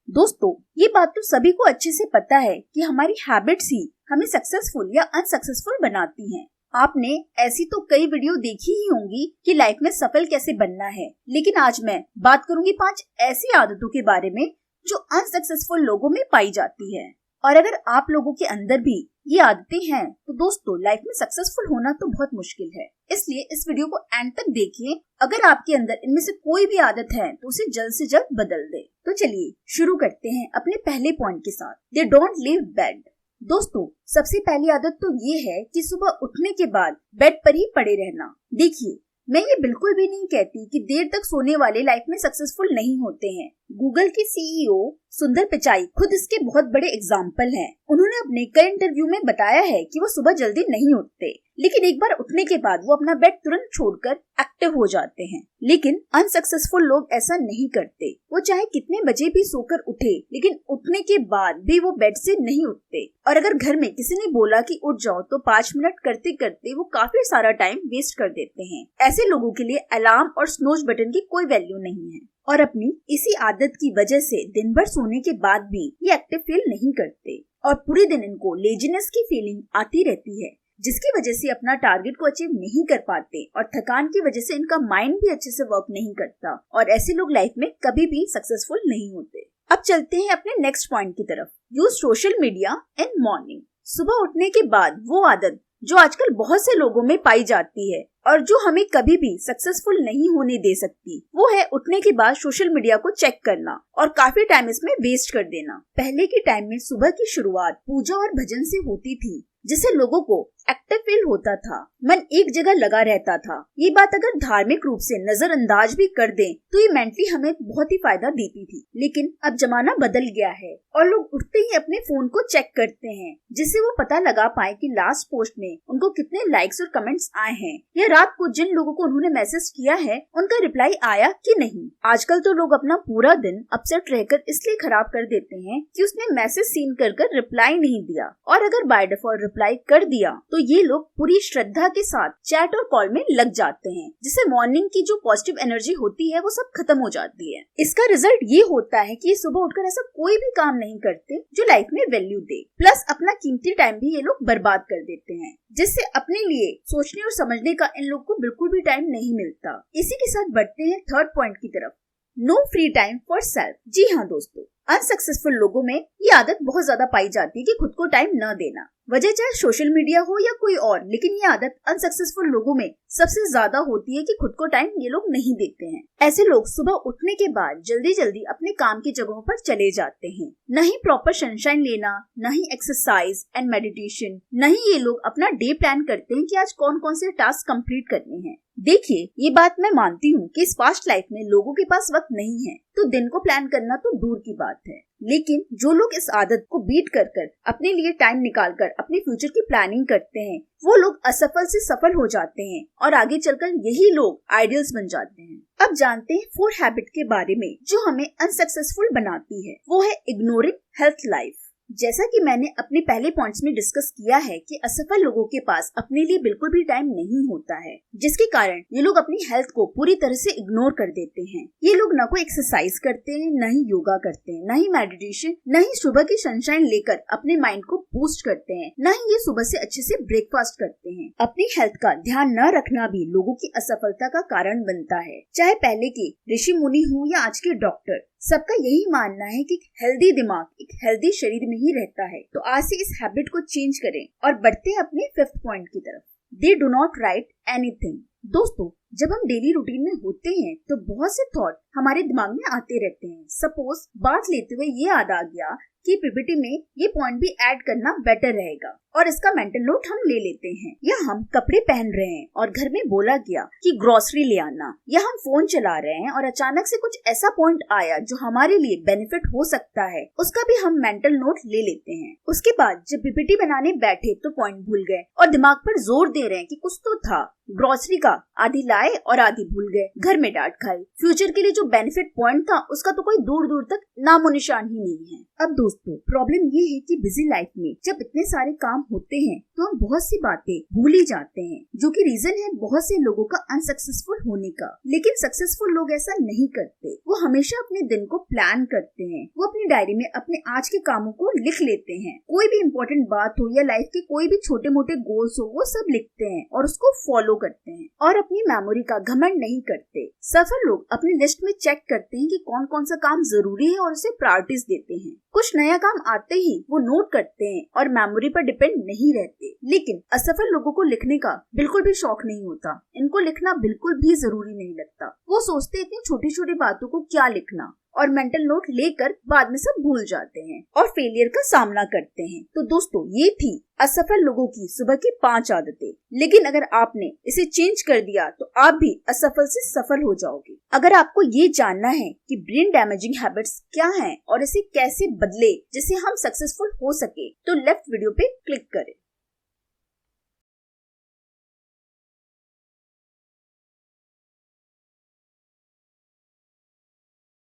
दोस्तों, ये बात तो सभी को अच्छे से पता है कि हमारी हैबिट्स ही हमें सक्सेसफुल या अनसक्सेसफुल बनाती हैं। आपने ऐसी तो कई वीडियो देखी ही होंगी कि लाइफ में सफल कैसे बनना है, लेकिन आज मैं बात करूंगी 5 ऐसी आदतों के बारे में जो अनसक्सेसफुल लोगों में पाई जाती है। और अगर आप लोगों के अंदर भी ये आदतें हैं तो दोस्तों लाइफ में सक्सेसफुल होना तो बहुत मुश्किल है। इसलिए इस वीडियो को एंड तक देखिए। अगर आपके अंदर इनमें से कोई भी आदत है तो उसे जल्द से जल्द बदल दे। तो चलिए शुरू करते हैं अपने पहले पॉइंट के साथ। They don't leave bed. दोस्तों, सबसे पहली आदत तो ये है कि सुबह उठने के बाद बेड पर ही पड़े रहना। देखिए, मैं ये बिल्कुल भी नहीं कहती कि देर तक सोने वाले लाइफ में सक्सेसफुल नहीं होते हैं। गूगल के सीईओ सुंदर पिचाई खुद इसके बहुत बड़े एग्जाम्पल हैं। उन्होंने अपने कई इंटरव्यू में बताया है कि वो सुबह जल्दी नहीं उठते, लेकिन एक बार उठने के बाद वो अपना बेड तुरंत छोड़कर एक्टिव हो जाते हैं। लेकिन अनसक्सेसफुल लोग ऐसा नहीं करते। वो चाहे कितने बजे भी सोकर उठे, लेकिन उठने के बाद भी वो बेड से नहीं उठते। और अगर घर में किसी ने बोला कि उठ जाओ तो 5 मिनट करते करते वो काफी सारा टाइम वेस्ट कर देते हैं। ऐसे लोगों के लिए अलार्म और स्नूज बटन की कोई वैल्यू नहीं है और अपनी इसी आदत की वजह से दिन भर सोने के बाद भी ये एक्टिव फील नहीं करते और पूरे दिन इनको लेजीनेस की फीलिंग आती रहती है, जिसकी वजह से अपना टारगेट को अचीव नहीं कर पाते और थकान की वजह से इनका माइंड भी अच्छे से वर्क नहीं करता और ऐसे लोग लाइफ में कभी भी सक्सेसफुल नहीं होते। अब चलते हैं अपने नेक्स्ट पॉइंट की तरफ। Use social media in morning. सुबह उठने के बाद वो आदत जो आजकल बहुत से लोगों में पाई जाती है और जो हमें कभी भी सक्सेसफुल नहीं होने दे सकती, वो है उठने के बाद सोशल मीडिया को चेक करना और काफी टाइम इसमें वेस्ट कर देना। पहले के टाइम में सुबह की शुरुआत पूजा और भजन से होती थी, जिससे लोगों को एक्टिव फील होता था, मन एक जगह लगा रहता था। ये बात अगर धार्मिक रूप से नजरअंदाज भी कर दें तो ये मेंटली हमें बहुत ही फायदा देती थी। लेकिन अब जमाना बदल गया है और लोग उठते ही अपने फोन को चेक करते हैं, जिससे वो पता लगा पाए कि लास्ट पोस्ट में उनको कितने लाइक्स और कमेंट्स आए हैं या रात को जिन लोगों को उन्होंने मैसेज किया है उनका रिप्लाई आया कि नहीं। आजकल तो लोग अपना पूरा दिन अपसेट रहकर इसलिए खराब कर देते हैं कि उसने मैसेज सीन कर रिप्लाई नहीं दिया, और अगर बाय डिफॉल्ट रिप्लाई कर दिया तो ये लोग पूरी श्रद्धा के साथ चैट और कॉल में लग जाते हैं, जिससे मॉर्निंग की जो पॉजिटिव एनर्जी होती है वो सब खत्म हो जाती है। इसका रिजल्ट ये होता है कि ये सुबह उठकर ऐसा कोई भी काम नहीं करते जो लाइफ में वैल्यू दे, प्लस अपना कीमती टाइम भी ये लोग बर्बाद कर देते हैं, जिससे अपने लिए सोचने और समझने का इन लोग को बिल्कुल भी टाइम नहीं मिलता। इसी के साथ बढ़ते हैं थर्ड पॉइंट की तरफ। No free time for self. जी हाँ दोस्तों, अनसक्सेसफुल लोगों में ये आदत बहुत ज्यादा पाई जाती है कि खुद को टाइम न देना। वजह चाहे सोशल मीडिया हो या कोई और, लेकिन ये आदत अनसक्सेसफुल लोगों में सबसे ज्यादा होती है कि खुद को टाइम ये लोग नहीं देते हैं। ऐसे लोग सुबह उठने के बाद जल्दी जल्दी अपने काम की जगहों पर चले जाते हैं। न ही प्रॉपर सनशाइन लेना, न ही एक्सरसाइज एंड मेडिटेशन, न ही ये लोग अपना डे प्लान करते हैं कि आज कौन कौन से टास्क कंप्लीट करने हैं। देखिए, ये बात मैं मानती हूँ कि इस फास्ट लाइफ में लोगों के पास वक्त नहीं है तो दिन को प्लान करना तो दूर की बात है, लेकिन जो लोग इस आदत को बीट कर अपने लिए टाइम निकाल कर अपने फ्यूचर की प्लानिंग करते हैं, वो लोग असफल से सफल हो जाते हैं और आगे चलकर यही लोग आइडियल्स बन जाते हैं। अब जानते हैं 4 हैबिट के बारे में जो हमें अनसक्सेसफुल बनाती है। वो है इग्नोरिंग हेल्थ लाइफ। जैसा कि मैंने अपने पहले पॉइंट्स में डिस्कस किया है कि असफल लोगों के पास अपने लिए बिल्कुल भी टाइम नहीं होता है, जिसके कारण ये लोग अपनी हेल्थ को पूरी तरह से इग्नोर कर देते हैं। ये लोग न कोई एक्सरसाइज करते हैं, न ही योगा करते हैं, न ही मेडिटेशन, न ही सुबह की सनशाइन लेकर अपने माइंड को बूस्ट करते हैं, न ही ये सुबह से अच्छे से ब्रेकफास्ट करते हैं। अपनी हेल्थ का ध्यान न रखना भी लोगों की असफलता का कारण बनता है। चाहे पहले के ऋषि मुनि हो या आज के डॉक्टर, सबका यही मानना है कि हेल्दी दिमाग एक हेल्दी शरीर में ही रहता है। तो आज से इस हैबिट को चेंज करें और बढ़ते हैं अपने 5th पॉइंट की तरफ। They do not right anything. दोस्तों, जब हम डेली रूटीन में होते हैं तो बहुत से थॉट हमारे दिमाग में आते रहते हैं। सपोज बात लेते हुए ये याद आ गया कि पीपीटी में ये पॉइंट भी ऐड करना बेटर रहेगा और इसका मेंटल नोट हम ले लेते हैं। या हम कपड़े पहन रहे हैं और घर में बोला गया कि ग्रोसरी ले आना, या हम फोन चला रहे हैं और अचानक से कुछ ऐसा पॉइंट आया जो हमारे लिए बेनिफिट हो सकता है, उसका भी हम मेंटल नोट ले लेते हैं। उसके बाद जब पीपीटी बनाने बैठे तो पॉइंट भूल गए और दिमाग पर जोर दे रहे हैं कि कुछ तो था, ग्रोसरी का आधी लाए और आधी भूल गए, घर में डांट खाई। फ्यूचर के लिए जो बेनिफिट पॉइंट था उसका तो कोई दूर दूर तक नामो निशान ही नहीं है। अब दोस्तों प्रॉब्लम ये है कि बिजी लाइफ में जब इतने सारे काम होते हैं तो हम बहुत सी बातें भूल ही जाते हैं, जो कि रीजन है बहुत से लोगों का अनसक्सेसफुल होने का। लेकिन सक्सेसफुल लोग ऐसा नहीं करते, वो हमेशा अपने दिन को प्लान करते हैं। वो अपनी डायरी में अपने आज के कामों को लिख लेते हैं। कोई भी इम्पोर्टेंट बात हो या लाइफ के कोई भी छोटे मोटे गोल्स हो, वो सब लिखते हैं और उसको फॉलो करते हैं और अपनी मेमोरी का घमंड नहीं करते। सफल लोग अपनी लिस्ट में चेक करते हैं कि कौन कौन सा काम जरूरी है और उसे प्रायोरिटीज देते हैं। कुछ नया काम आते ही वो नोट करते हैं और मेमोरी पर डिपेंड नहीं रहते। लेकिन असफल लोगों को लिखने का बिल्कुल भी शौक नहीं होता। इनको लिखना बिल्कुल भी जरूरी नहीं लगता। वो सोचते इतनी छोटी छोटी बातों को क्या लिखना, और मेंटल नोट लेकर बाद में सब भूल जाते हैं और फेलियर का सामना करते हैं। तो दोस्तों ये थी असफल लोगों की सुबह की 5 आदतें। लेकिन अगर आपने इसे चेंज कर दिया तो आप भी असफल से सफल हो जाओगे। अगर आपको ये जानना है कि ब्रेन डैमेजिंग हैबिट्स क्या हैं और इसे कैसे बदले जिससे हम सक्सेसफुल हो सके, तो लेफ्ट वीडियो पे क्लिक करें।